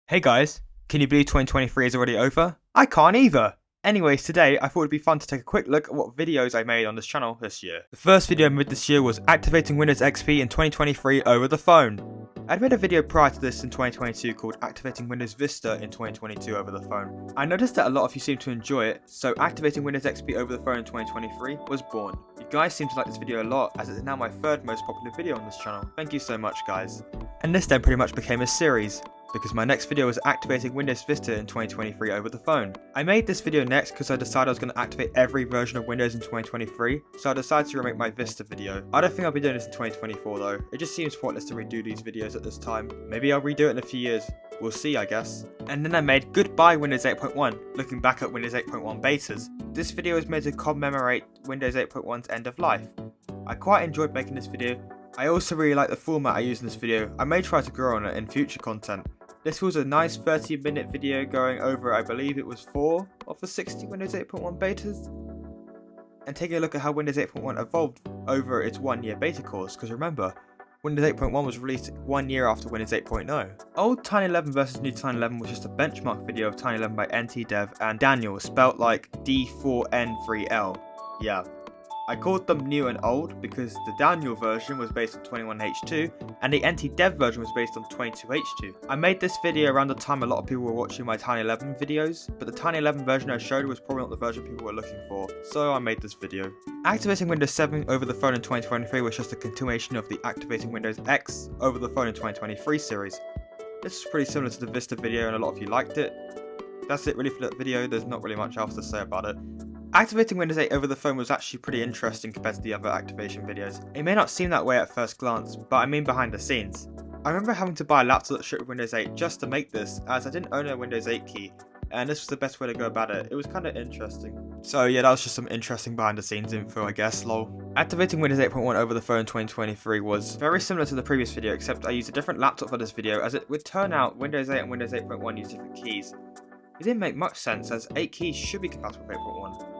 Hey guys, can you believe 2023 is already over? I can't either! Anyways, today I thought it'd be fun to take a quick look at what videos I made on this channel this year. The first video I made this year was activating Windows XP in 2023 over the phone. I'd made a video prior to this in 2022 called activating Windows Vista in 2022 over the phone. I noticed that a lot of you seem to enjoy it, so activating Windows XP over the phone in 2023 was born. You guys seem to like this video a lot, as it is now my third most popular video on this channel. Thank you so much guys. And this then pretty much became a series, because my next video was activating Windows Vista in 2023 over the phone. I made this video next because I decided I was going to activate every version of Windows in 2023, so I decided to remake my Vista video. I don't think I'll be doing this in 2024 though, it just seems pointless to redo these videos at this time. Maybe I'll redo it in a few years, we'll see I guess. And then I made Goodbye Windows 8.1, looking back at Windows 8.1 betas. This video is made to commemorate Windows 8.1's end of life. I quite enjoyed making this video. I also really like the format I use in this video. I may try to grow on it in future content. This was a nice 30-minute video going over, I believe it was 4 of the 60 Windows 8.1 betas, and taking a look at how Windows 8.1 evolved over its 1-year beta course, because remember, Windows 8.1 was released 1 year after Windows 8.0. Old Tiny11 versus New Tiny11 was just a benchmark video of Tiny11 by NTDev and Daniel, spelt like D4N3L. Yeah. I called them new and old because the Daniel version was based on 21H2 and the NT-Dev version was based on 22H2. I made this video around the time a lot of people were watching my Tiny11 videos, but the Tiny11 version I showed was probably not the version people were looking for, so I made this video. Activating Windows 7 over the phone in 2023 was just a continuation of the Activating Windows X over the phone in 2023 series. This is pretty similar to the Vista video and a lot of you liked it. That's it really for that video, there's not really much else to say about it. Activating Windows 8 over the phone was actually pretty interesting compared to the other activation videos. It may not seem that way at first glance, but I mean behind the scenes. I remember having to buy a laptop that shipped with Windows 8 just to make this, as I didn't own a Windows 8 key, and this was the best way to go about it. It was kind of interesting. So yeah, that was just some interesting behind the scenes info I guess, lol. Activating Windows 8.1 over the phone in 2023 was very similar to the previous video, except I used a different laptop for this video, as it would turn out Windows 8 and Windows 8.1 use different keys. It didn't make much sense, as 8 keys should be compatible with 8.1.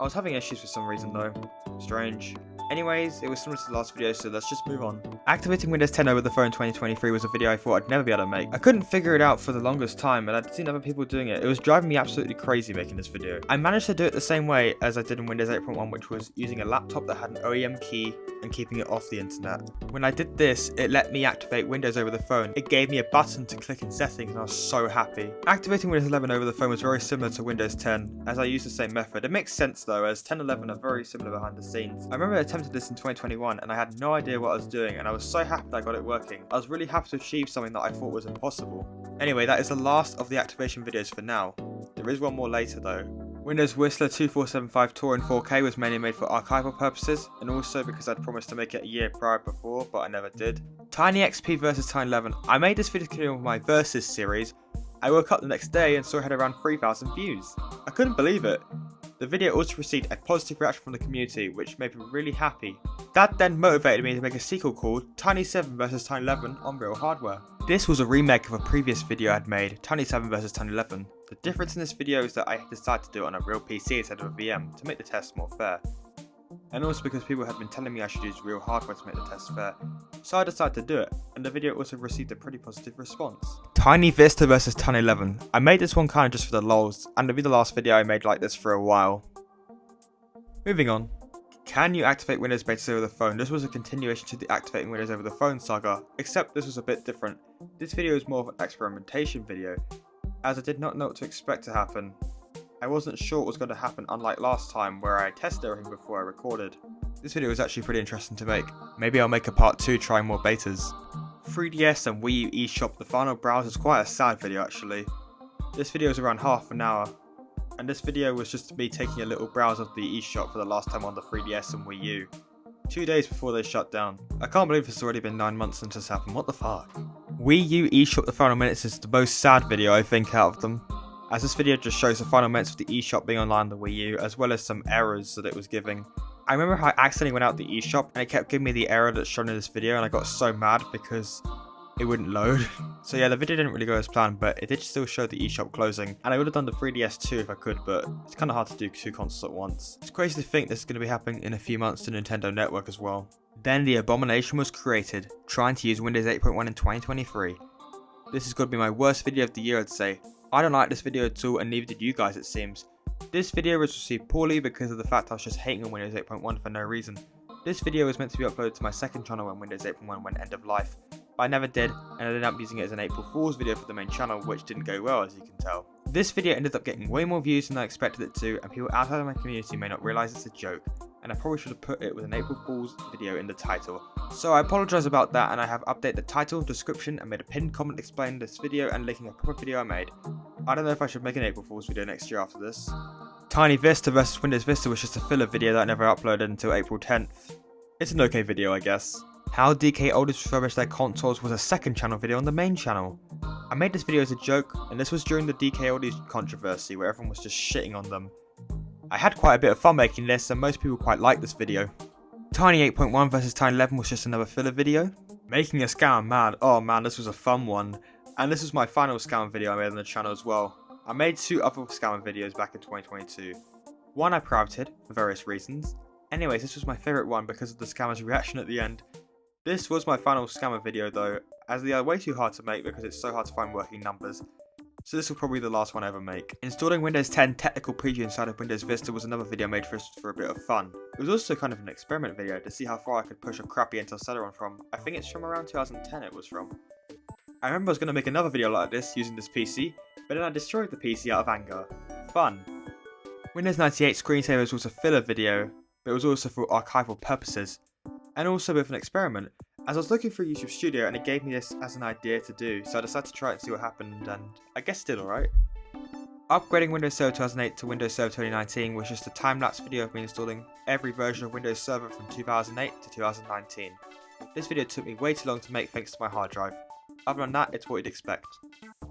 I was having issues for some reason though. Strange. Anyways, it was similar to the last video, so let's just move on. Activating Windows 10 over the phone in 2023 was a video I thought I'd never be able to make. I couldn't figure it out for the longest time, and I'd seen other people doing it. It was driving me absolutely crazy making this video. I managed to do it the same way as I did in Windows 8.1, which was using a laptop that had an OEM key and keeping it off the internet. When I did this, it let me activate Windows over the phone. It gave me a button to click in settings, and I was so happy. Activating Windows 11 over the phone was very similar to Windows 10, as I used the same method. It makes sense though, as 10 and 11 are very similar behind the scenes. I remember I attempted this in 2021, and I had no idea what I was doing, and I was so happy that I got it working. I was really happy to achieve something that I thought was impossible. Anyway, that is the last of the activation videos for now. There is one more later though. Windows Whistler 2475 Tour in 4K was mainly made for archival purposes, and also because I'd promised to make it a year prior before, but I never did. Tiny XP vs Tiny11. I made this video continuing with my Versus series. I woke up the next day and saw it had around 3,000 views. I couldn't believe it. The video also received a positive reaction from the community, which made me really happy. That then motivated me to make a sequel called Tiny 7 vs Tiny 11 on real hardware. This was a remake of a previous video I'd made, Tiny 7 vs Tiny 11. The difference in this video is that I decided to do it on a real PC instead of a VM to make the test more fair. And also because people had been telling me I should use real hardware to make the test fair, so I decided to do it, and the video also received a pretty positive response. Tiny Vista vs Tiny 11. I made this one kind of just for the lols, and it'll be the last video I made like this for a while. Moving on. Can you activate Windows betas over the phone? This was a continuation to the activating Windows over the phone saga, except this was a bit different. This video is more of an experimentation video, as I did not know what to expect to happen. I wasn't sure what was going to happen, unlike last time where I tested everything before I recorded. This video was actually pretty interesting to make. Maybe I'll make a part 2 trying more betas. 3DS and Wii U eShop, the final browse, is quite a sad video actually. This video is around half an hour, and this video was just me taking a little browse of the eShop for the last time on the 3DS and Wii U. 2 days before they shut down. I can't believe it's already been 9 months since this happened, what the fuck? Wii U eShop the final minutes is the most sad video I think out of them, as this video just shows the final minutes of the eShop being online on the Wii U, as well as some errors that it was giving. I remember how I accidentally went out the eShop and it kept giving me the error that's shown in this video, and I got so mad because it wouldn't load. So yeah, the video didn't really go as planned, but it did still show the eShop closing. And I would have done the 3DS too if I could, but it's kind of hard to do 2 consoles at once. It's crazy to think this is going to be happening in a few months to Nintendo Network as well. Then the abomination was created, trying to use Windows 8.1 in 2023. This is going to be my worst video of the year, I'd say. I don't like this video at all, and neither did you guys, it seems. This video was received poorly because of the fact I was just hating on Windows 8.1 for no reason. This video was meant to be uploaded to my second channel when Windows 8.1 went end of life, but I never did, and I ended up using it as an April Fool's video for the main channel, which didn't go well, as you can tell. This video ended up getting way more views than I expected it to, and people outside of my community may not realise it's a joke, and I probably should have put it with an April Fool's video in the title. So I apologise about that, and I have updated the title, description, and made a pinned comment explaining this video and linking a proper video I made. I don't know if I should make an April Fool's video next year after this. Tiny Vista vs Windows Vista was just a filler video that I never uploaded until April 10th. It's an okay video, I guess. How DK Oldest refurbished their consoles was a second channel video on the main channel. I made this video as a joke, and this was during the DK Oldies controversy where everyone was just shitting on them. I had quite a bit of fun making this, and most people quite liked this video. Tiny 8.1 vs Tiny 11 was just another filler video. Making a scam mad, oh man, this was a fun one. And this was my final scam video I made on the channel as well. I made 2 other scam videos back in 2022. One I privated, for various reasons. Anyways, this was my favourite one because of the scammer's reaction at the end. This was my final scammer video though, as they are way too hard to make because it's so hard to find working numbers. So this will probably be the last one I ever make. Installing Windows 10 technical preview inside of Windows Vista was another video made for a bit of fun. It was also kind of an experiment video to see how far I could push a crappy Intel Celeron from. I think it's from around 2010 it was from. I remember I was going to make another video like this using this PC, but then I destroyed the PC out of anger. Fun. Windows 98 Screensavers was a filler video, but it was also for archival purposes, and also with an experiment, as I was looking through YouTube Studio and it gave me this as an idea to do, so I decided to try it and see what happened, and I guess it did alright. Upgrading Windows Server 2008 to Windows Server 2019 was just a time-lapse video of me installing every version of Windows Server from 2008 to 2019. This video took me way too long to make thanks to my hard drive. Other than that, it's what you'd expect.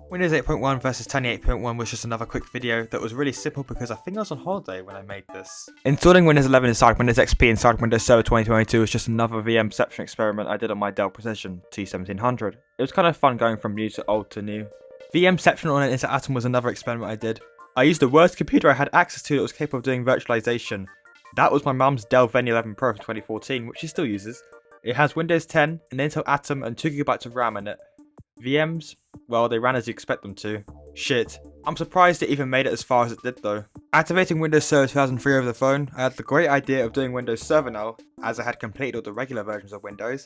Windows 8.1 vs Tiny 8.1 was just another quick video that was really simple because I think I was on holiday when I made this. Installing Windows 11 inside Windows XP inside Windows Server 2022 was just another VMception experiment I did on my Dell Precision T1700. It was kind of fun going from new to old to new. VMception on an Intel Atom was another experiment I did. I used the worst computer I had access to that was capable of doing virtualization. That was my mum's Dell Venue 11 Pro from 2014, which she still uses. It has Windows 10, an Intel Atom, and 2GB of RAM in it. VMs? Well, they ran as you expect them to. Shit. I'm surprised it even made it as far as it did though. Activating Windows Server 2003 over the phone, I had the great idea of doing Windows Server now, as I had completed all the regular versions of Windows.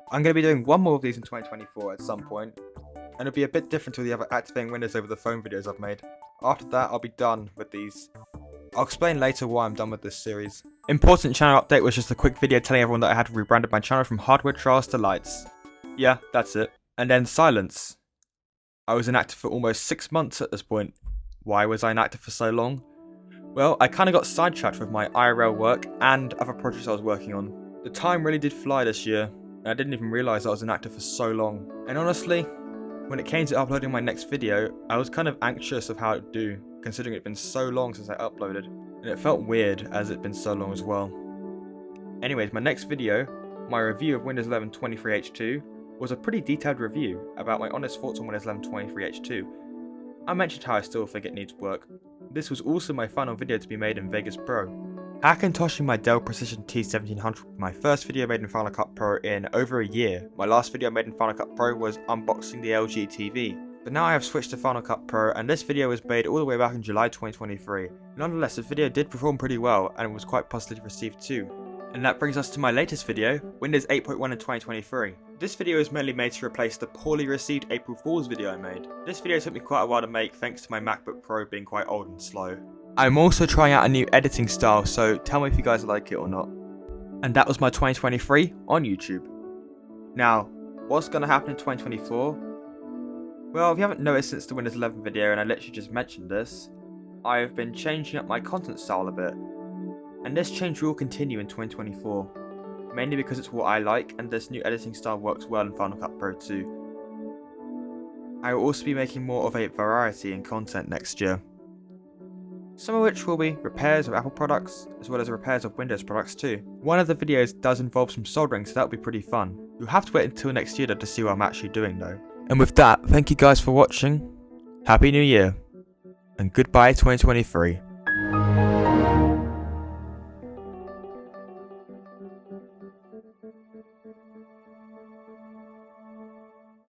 I'm going to be doing one more of these in 2024 at some point, and it'll be a bit different to the other activating Windows over the phone videos I've made. After that, I'll be done with these. I'll explain later why I'm done with this series. Important channel update was just a quick video telling everyone that I had rebranded my channel from Hardware Trials to Lights. Yeah, that's it. And then silence. I was inactive for almost 6 months at this point. Why was I inactive for so long? Well, I kind of got sidetracked with my IRL work and other projects I was working on. The time really did fly this year, and I didn't even realise I was inactive for so long. And honestly, when it came to uploading my next video, I was kind of anxious of how it would do, considering it had been so long since I uploaded, and it felt weird as it had been so long as well. Anyways, my next video, my review of Windows 11 23H2, was a pretty detailed review about my honest thoughts on Windows 11 23H2. I mentioned how I still think it needs work. This was also my final video to be made in Vegas Pro. Hackintoshing my Dell Precision T1700, my first video made in Final Cut Pro in over a year. My last video made in Final Cut Pro was unboxing the LG TV. But now I have switched to Final Cut Pro, and this video was made all the way back in July 2023. Nonetheless, the video did perform pretty well, and it was quite positively received too. And that brings us to my latest video, Windows 8.1 in 2023. This video is mainly made to replace the poorly received April Fool's video I made. This video took me quite a while to make thanks to my MacBook Pro being quite old and slow. I'm also trying out a new editing style, so tell me if you guys like it or not. And that was my 2023 on YouTube. Now, what's going to happen in 2024? Well, if you haven't noticed since the Windows 11 video, and I literally just mentioned this, I have been changing up my content style a bit. And this change will continue in 2024, mainly because it's what I like and this new editing style works well in Final Cut Pro too. I will also be making more of a variety in content next year. some of which will be repairs of Apple products, as well as repairs of Windows products too. One of the videos does involve some soldering, so that'll be pretty fun. You'll have to wait until next year to see what I'm actually doing though. And with that, thank you guys for watching, Happy New Year, and goodbye 2023.